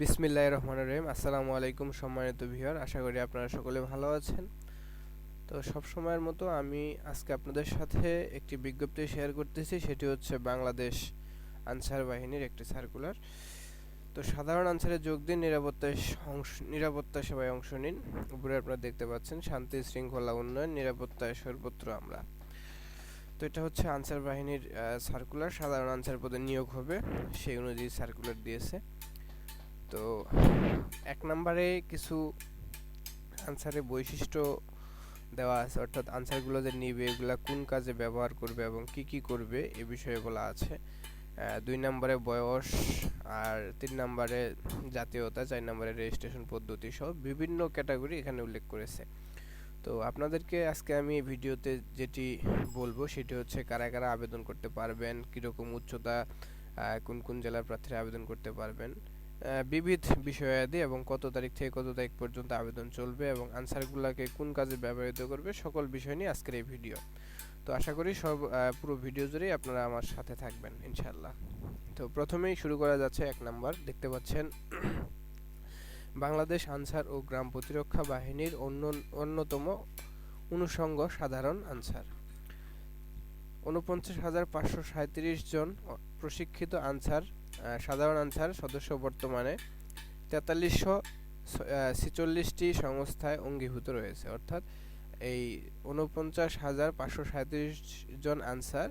বিসমিল্লাহির রহমানির রহিম। আসসালামু আলাইকুম সম্মানিত ভিউয়ার, আশা করি আপনারা সকলে ভালো আছেন। তো সব সময়ের মতো আমি আজকে আপনাদের সাথে একটি বিজ্ঞপ্তি শেয়ার করতেছি, সেটি হচ্ছে বাংলাদেশ আনসার বাহিনীর একটি সার্কুলার। তো সাধারণ আনসারে যোগ দিন, নিরাপত্তা সেবায় অংশ নিন। উপরে আপনারা দেখতে পাচ্ছেন শান্তি শৃঙ্খলা উন্নয়ন নিরাপত্তায় সর্বত্র আমরা। তো এটা হচ্ছে আনসার বাহিনীর সার্কুলার, সাধারণ আনসার পদে নিয়োগ হবে সেই অনুযায়ী সার্কুলার দিয়েছে। তো এক নম্বরে কিছু আনসারের বৈশিষ্ট্য দেওয়া আছে, অর্থাৎ আনসারগুলো যে নিবে এগুলা কোন কাজে ব্যবহার করবে এবং কি কি করবে এ বিষয়ে বলা আছে। 2 নম্বরে বয়স, আর 3 নম্বরে জাতীয়তা, 4 নম্বরে রেজিস্ট্রেশন পদ্ধতি সহ বিভিন্ন ক্যাটাগরি এখানে উল্লেখ করেছে। তো আপনাদেরকে আজকে আমি এই ভিডিওতে যেটি বলবো সেটি হচ্ছে কারা কারা আবেদন করতে পারবেন, কীরকম উচ্চতা, কোন কোন জেলার প্রার্থীরা আবেদন করতে পারবেন, বিবিধ বিষয়াদি এবং কত তারিখ থেকে কত তারিখ পর্যন্ত আবেদন চলবে এবং আনসারগুলোকে কোন কাজে ব্যবহৃত করবে, সকল বিষয় নিয়ে আজকের এই ভিডিও। তো আশা করি পুরো ভিডিও জুড়েই আপনারা আমার সাথে থাকবেন ইনশাআল্লাহ। তো প্রথমেই শুরু করা যাচ্ছে। 1 নাম্বার দেখতে পাচ্ছেন, বাংলাদেশ আনসার ও গ্রাম প্রতিরক্ষা বাহিনীর অন্যতম অনুষঙ্গ সাধারণ আনসার। ৪৯,৫৩৭ জন প্রশিক্ষিত আনসার, সাধারণ আনসার সদস্য বর্তমানে ৪৩৪৬টি সংস্থায় অঙ্গীভূত রয়েছে। অর্থাৎ এই ৪৯,৫৩৭ জন আনসার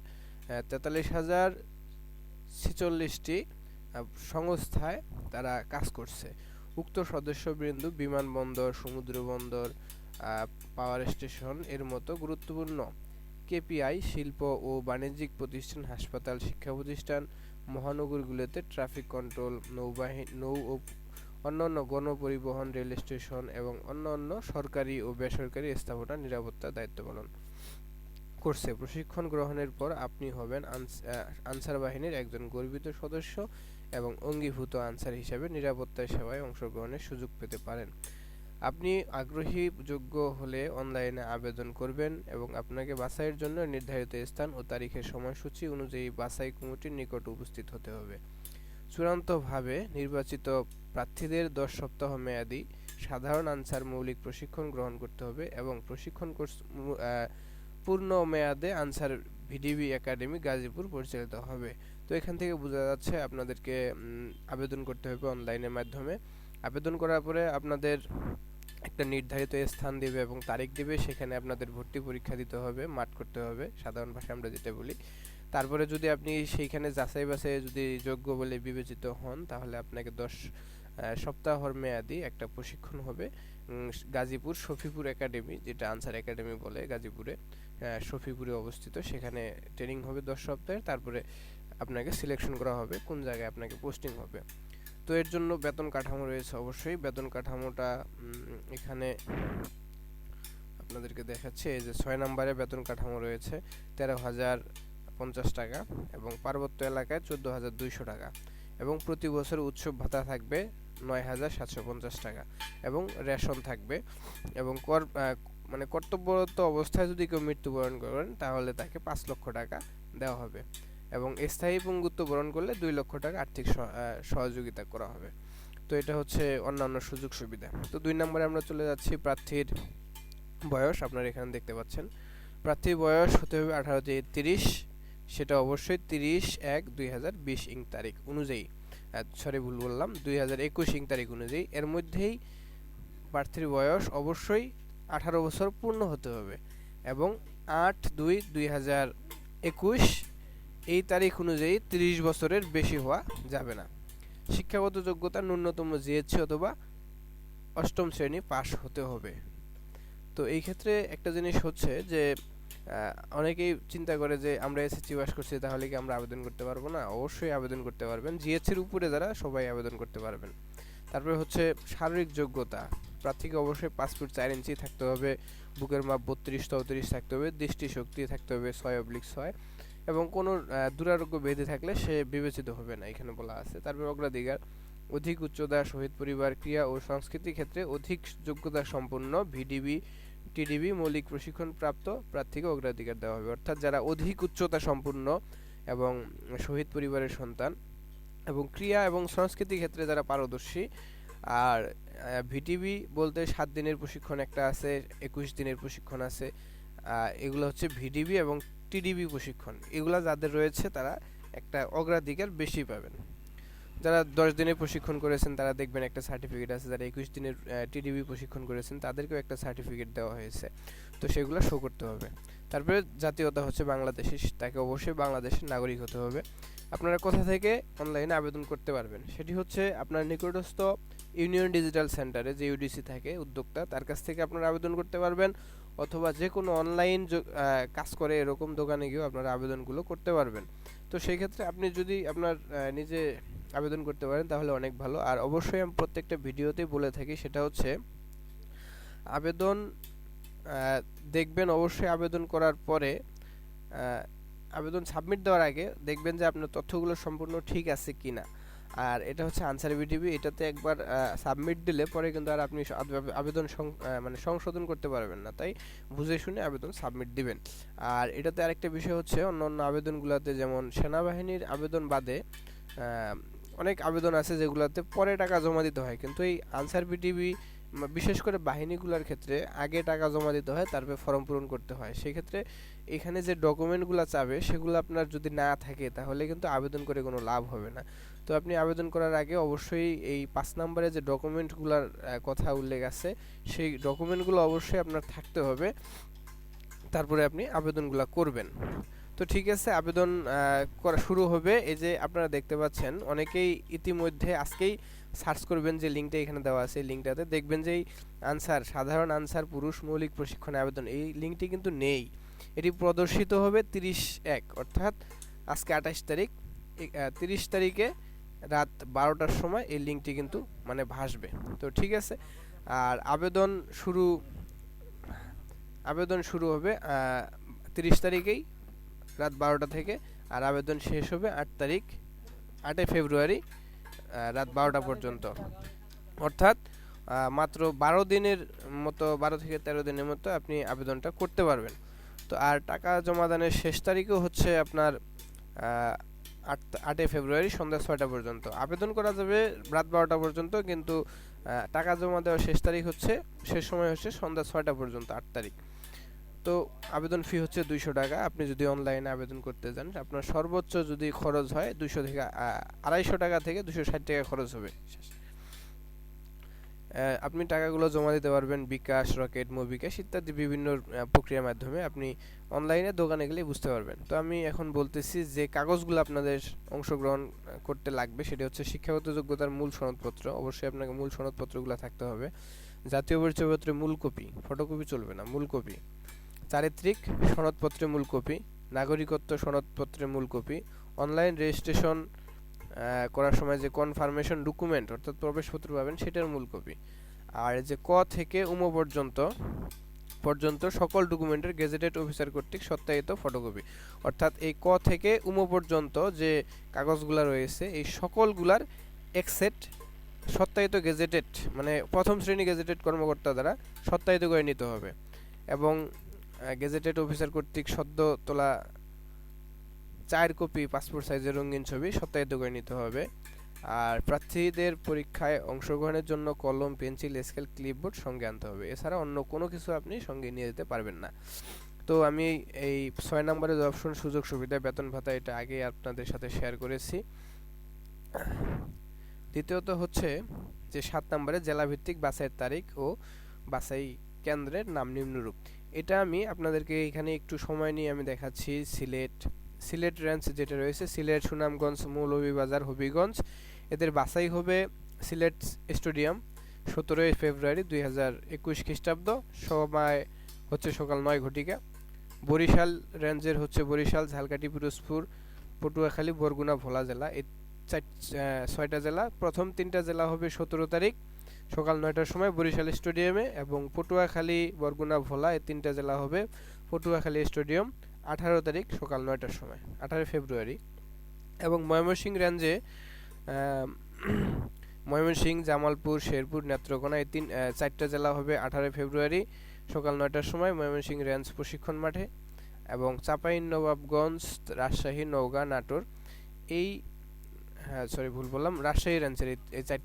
৪৩,০৪৬টি সংস্থায় তারা কাজ করছে। উক্ত সদস্যবৃন্দ বিমানবন্দর, সমুদ্র বন্দর, পাওয়ার স্টেশন এর মতো গুরুত্বপূর্ণ কেপিআই, শিল্প ও বাণিজ্যিক প্রতিষ্ঠান, হাসপাতাল, শিক্ষা প্রতিষ্ঠান, মহানগরগুলোতে ট্রাফিক কন্ট্রোল, নৌ ও অন্যান্য গণপরিবহন, রেল স্টেশন এবং অন্যান্য সরকারি ও বেসরকারি স্থাপনার নিরাপত্তার দায়িত্ব পালন করছে। প্রশিক্ষণ গ্রহণের পর আপনি হবেন আনসার বাহিনীর একজন গর্বিত সদস্য এবং অঙ্গীভূত আনসার হিসাবে নিরাপত্তা সেবায় অংশগ্রহণের সুযোগ পেতে পারেন। আপনি আগ্রহী যোগ্য হলে অনলাইনে আবেদন করবেন এবং আপনাকে বাছাইয়ের জন্য নির্ধারিত স্থান ও তারিখের সময়সূচি অনুযায়ী বাছাই কমিটির নিকট উপস্থিত হতে হবে। চূড়ান্তভাবে নির্বাচিত প্রার্থীদের 10 সপ্তাহ মেয়াদী সাধারণ আনসার মৌলিক প্রশিক্ষণ গ্রহণ করতে হবে এবং প্রশিক্ষণ কোর্স পূর্ণ মেয়াদে আনসার ভিডিবি একাডেমি গাজীপুর পরিচালিত হবে। তো এখান থেকে বোঝা যাচ্ছে আপনাদেরকে আবেদন করতে হবে অনলাইনের মাধ্যমে। আবেদন করার পরে আপনাদের একটা নির্ধারিত স্থান দেবে এবং তারিখ দেবে, সেখানে আপনাদের ভর্তি পরীক্ষা দিতে হবে, মাঠ করতে হবে, সাধারণ ভাষায় আমরা যেটা বলি। তারপরে যদি আপনি সেইখানে যাচাই বাছাই যদি যোগ্য বলে বিবেচিত হন, তাহলে আপনাকে 10 সপ্তাহর মেয়াদি একটা প্রশিক্ষণ হবে গাজীপুর শফিপুর একাডেমি, যেটা আনসার একাডেমি বলে, গাজীপুরে শফিপুরে অবস্থিত। সেখানে ট্রেনিং হবে 10 সপ্তাহের। তারপরে আপনাকে সিলেকশন করা হবে কোন জায়গায় আপনাকে পোস্টিং হবে। তো এর জন্য বেতন কাঠামো রয়েছে, অবশ্যই বেতন কাঠামোটা এখানে আপনাদেরকে দেখাচ্ছে। এই যে 6 নম্বরে বেতন কাঠামো রয়েছে 13,050 টাকা এবং পার্বত্য এলাকায় 14,200 টাকা এবং প্রতি বছর উৎসব ভাতা থাকবে 9,750 টাকা এবং রেশন থাকবে এবং কর্তব্যরত অবস্থায় যদি কেউ মৃত্যুবরণ করেন তাহলে তাকে 5 লক্ষ টাকা দেওয়া হবে এবং স্থায়ী পঙ্গুত্ব বরণ করলে 2 লক্ষ টাকা আর্থিক সহযোগিতা করা হবে। তো এটা হচ্ছে অন্যান্য সুযোগ সুবিধা। তো 2 নম্বরে আমরা চলে যাচ্ছি। প্রার্থীর বয়স আপনারা এখানে দেখতে পাচ্ছেন। প্রার্থীর বয়স হতে হবে 18 থেকে 30, সেটা অবশ্যই 30/1/2020 ইং তারিখ অনুযায়ী, ভুল বললাম, 2021 ইং তারিখ অনুযায়ী। এর মধ্যেই প্রার্থীর বয়স অবশ্যই 18 বছর পূর্ণ হতে হবে এবং 8/2/2021 এই তারিখ অনুযায়ী 30 বছরের বেশি হওয়া যাবে না। শিক্ষাগত যোগ্যতা ন্যূনতম জিএসসি অথবা 8ম শ্রেণী পাস হতে হবে। তো এই ক্ষেত্রে একটা জিনিস হচ্ছে যে অনেকেই চিন্তা করে যে আমরা এসএসসি পাস করছি তাহলে কি আমরা আবেদন করতে পারবো না? অবশ্যই আবেদন করতে পারবেন। জিএসসির উপরে যারা সবাই আবেদন করতে পারবেন। তারপরে হচ্ছে শারীরিক যোগ্যতা। প্রার্থীকে অবশ্যই 5 ফুট 4 ইঞ্চি থাকতে হবে, বুকের মাপ 32-34 থাকতে হবে, দৃষ্টিশক্তি থাকতে হবে 6/6 এবং কোনো দুরারোগ্য ব্যাধি থাকলে সে বিবেচিত হবে না, এখানে বলা আছে। তারপর অগ্রাধিকার, অধিক উচ্চতা, শহীদ পরিবার, ক্রীড়া ও সংস্কৃতি ক্ষেত্রে অধিক যোগ্যতা সম্পন্ন ভিডিবি, টিডিবি মৌলিক প্রশিক্ষণ প্রাপ্ত প্রার্থীকে অগ্রাধিকার দেওয়া হবে। অর্থাৎ যারা অধিক উচ্চতা সম্পন্ন এবং শহীদ পরিবারের সন্তান এবং ক্রীড়া এবং সংস্কৃতি ক্ষেত্রে যারা পারদর্শী। আর ভিটিবি বলতে 7 দিনের প্রশিক্ষণ একটা আছে, 21 দিনের প্রশিক্ষণ আছে। এগুলো হচ্ছে ভিডিবি এবং টিডিবি প্রশিক্ষণ। এগুলা যাদের রয়েছে তারা একটা অগ্রাধিকার বেশি পাবেন। যারা 10 দিনের প্রশিক্ষণ করেছেন তারা দেখবেন একটা সার্টিফিকেট আছে, যারা 21 দিনের টিডিবি প্রশিক্ষণ করেছেন তাদেরকেও একটা সার্টিফিকেট দেওয়া হয়েছে, তো সেগুলো শো করতে হবে। তারপরে জাতীয়তা হচ্ছে বাংলাদেশি, তাকে অবশ্যই বাংলাদেশের নাগরিক হতে হবে। আপনারা কোথা থেকে অনলাইনে আবেদন করতে পারবেন সেটি হচ্ছে আপনার নিকটস্থ ইউনিয়ন ডিজিটাল সেন্টারে যে ইউডিসি থাকে উদ্যোক্তা, তার কাছ থেকে আপনারা আবেদন করতে পারবেন, অথবা যে কোনো অনলাইন কাজ করে এরকম দোকানে গিয়েও আপনারা আবেদনগুলো করতে পারবেন। তো সেই ক্ষেত্রে আপনি যদি আপনার নিজে আবেদন করতে পারেন তাহলে অনেক ভালো। আর অবশ্যই আমি প্রত্যেকটা ভিডিওতেই বলে থাকি, সেটা হচ্ছে আবেদন দেখবেন অবশ্যই আবেদন করার পরে আবেদন সাবমিট দেওয়ার আগে দেখবেন যে আপনার তথ্যগুলো সম্পূর্ণ ঠিক আছে কিনা। আর এটা হচ্ছে আনসার ভিডিবি, এটাতে একবার সাবমিট দিলে পরে কিন্তু আর আপনি আবেদন মানে সংশোধন করতে পারবেন না, তাই বুঝে শুনে আবেদন সাবমিট দিবেন। আর এটাতে আরেকটা বিষয় হচ্ছে অন্যান্য আবেদনগুলোতে যেমন সেনাবাহিনীর আবেদন বাদে অনেক আবেদন আছে যেগুলোতে পরে টাকা জমা দিতে হয়, কিন্তু এই আনসার ভিডিবি বিশেষ করে বাহিনীগুলোর ক্ষেত্রে আগে টাকা জমা দিতে হয়, তারপরে ফর্ম পূরণ করতে হয়। সেক্ষেত্রে এখানে যে ডকুমেন্টগুলো চাবে সেগুলো আপনার যদি না থাকে তাহলে কিন্তু আবেদন করে কোনো লাভ হবে না। তো আপনি আবেদন করার আগে অবশ্যই এই 5 নম্বরে যে ডকুমেন্টগুলোর কথা উল্লেখ আছে সেই ডকুমেন্টগুলো অবশ্যই আপনার থাকতে হবে, তারপরে আপনি আবেদনগুলো করবেন। তো ঠিক আছে, আবেদন করা শুরু হবে। এই যে আপনারা দেখতে পাচ্ছেন অনেকেই ইতিমধ্যে আজকেই সার্চ করবেন যে লিঙ্কটা এখানে দেওয়া আছে, লিঙ্কটাতে দেখবেন যে আনসার সাধারণ আনসার পুরুষ মৌলিক প্রশিক্ষণে আবেদন, এই লিঙ্কটি কিন্তু নেই। এটি প্রদর্শিত হবে 30/1 অর্থাৎ আজকে 28 তারিখ, 30 তারিখে রাত 12টার সময় এই লিঙ্কটি কিন্তু মানে ভাসবে। তো ঠিক আছে, আর আবেদন শুরু হবে 30 তারিখেই রাত 12টা থেকে, আর আবেদন শেষ হবে 8 ফেব্রুয়ারি রাত 12টা পর্যন্ত। অর্থাৎ মাত্র 12 দিনের মতো, 12 থেকে 13 দিনের মতো আপনি আবেদনটা করতে পারবেন। তো আর টাকা জমা দানের শেষ তারিখও হচ্ছে আপনার 8 ফেব্রুয়ারি সন্ধ্যা 6টা পর্যন্ত। আবেদন করা যাবে রাত 12টা পর্যন্ত, কিন্তু টাকা জমা দেওয়ার শেষ সময় হচ্ছে সন্ধ্যা 6টা পর্যন্ত 8 তারিখ। তো আবেদন ফি হচ্ছে 200 টাকা। আপনি যদি অনলাইনে আবেদন করতে যান আপনার সর্বোচ্চ যদি খরচ হয় 200 থেকে 250 টাকা থেকে 260 টাকা খরচ হবে। আপনি টাকাগুলো জমা দিতে পারবেন বিকাশ, রকেট, মোবিকাশ ইত্যাদি বিভিন্ন প্রক্রিয়ার মাধ্যমে। আপনি অনলাইনে দোকানে গেলে বুঝতে পারবেন। তো আমি এখন বলতেছি যে কাগজগুলো আপনাদের অংশগ্রহণ করতে লাগবে সেটা হচ্ছে শিক্ষাগত যোগ্যতার মূল সনদপত্র, অবশ্যই আপনাকে মূল সনদপত্রগুলো থাকতে হবে। জাতীয় পরিচয়পত্রের মূল কপি, ফটোকপি চলবে না, মূল কপি। চারিত্রিক সনদপত্রের মূল কপি, নাগরিকত্ব সনদপত্রের মূল কপি, অনলাইন রেজিস্ট্রেশন করার সময় যে কনফার্মেশন ডকুমেন্ট অর্থাৎ প্রবেশপত্র পাবেন সেটার মূল কপি। আর যে ক থেকে উম পর্যন্ত সকল ডকুমেন্টের গেজেটেড অফিসার কর্তৃক সত্যায়িত ফটোকপি। অর্থাৎ এই ক থেকে উম পর্যন্ত যে কাগজগুলো রয়েছে এই সকলগুলার এক সেট সত্যায়িত গেজেটেড মানে প্রথম শ্রেণী গেজেটেড কর্মকর্তা দ্বারা সত্যায়িত করে নিতে হবে, এবং গেজেটেড অফিসার কর্তৃক সদ্য তোলা 4 কপি পাসপোর্ট সাইজের রঙিন ছবি সত্যায়িত করে নিতে হবে। আর প্রার্থীদের পরীক্ষায় অংশগ্রহণের জন্য কলম, পেন্সিল, স্কেল, ক্লিপবোর্ড সঙ্গে আনতে হবে। এছাড়া অন্য কোনো কিছু আপনি সঙ্গে নিয়ে যেতে পারবেন না। তো আমি এই 6 নম্বরের যে অপশন সুযোগ সুবিধা, বেতন ভাতা, এটা আগে আপনাদের সাথে শেয়ার করেছি। দ্বিতীয়ত হচ্ছে যে 7 নম্বরে জেলাভিত্তিক বাছাইয়ের তারিখ ও বাছাই কেন্দ্রের নাম নিম্নরূপ। এটা আমি আপনাদেরকে এখানে একটু সময় নিয়ে আমি দেখাচ্ছি। সিলেট রেঞ্জ যেটা রয়েছে, সিলেট, সুনামগঞ্জ, মৌলভীবাজার, হবিগঞ্জ, এদের বাছাই হবে সিলেট স্টেডিয়াম 17 ফেব্রুয়ারি 2021 খ্রিস্টাব্দ, সময় হচ্ছে সকাল 9 ঘটিকা। বরিশাল রেঞ্জের হচ্ছে বরিশাল, ঝালকাঠি, পিরোজপুর, পটুয়াখালী, বরগুনা, ভোলা জেলা, এই 6টা জেলা। প্রথম 3টা জেলা হবে 17 তারিখ সকাল 9টার সময় বরিশাল স্টেডিয়ামে, এবং পটুয়াখালী, বরগুনা, ভোলা এই 3টা জেলা হবে পটুয়াখালী স্টেডিয়াম 18 তারিখ সকাল 9টার সময়, 18 ফেব্রুয়ারি। এবং ময়মনসিংহ রেঞ্জে ময়মনসিংহ, জামালপুর, শেরপুর, নেত্রকোনা এই 4টা জেলা হবে 18 ফেব্রুয়ারি সকাল 9টার সময় ময়মনসিংহ রেঞ্জ প্রশিক্ষণ মাঠে। এবং চাঁপাইনবাবগঞ্জ, রাজশাহী, নওগাঁ, নাটোর এই হ্যাঁ সরি ভুল বললাম, রাজশাহীর অ্যান্সার এই চারটা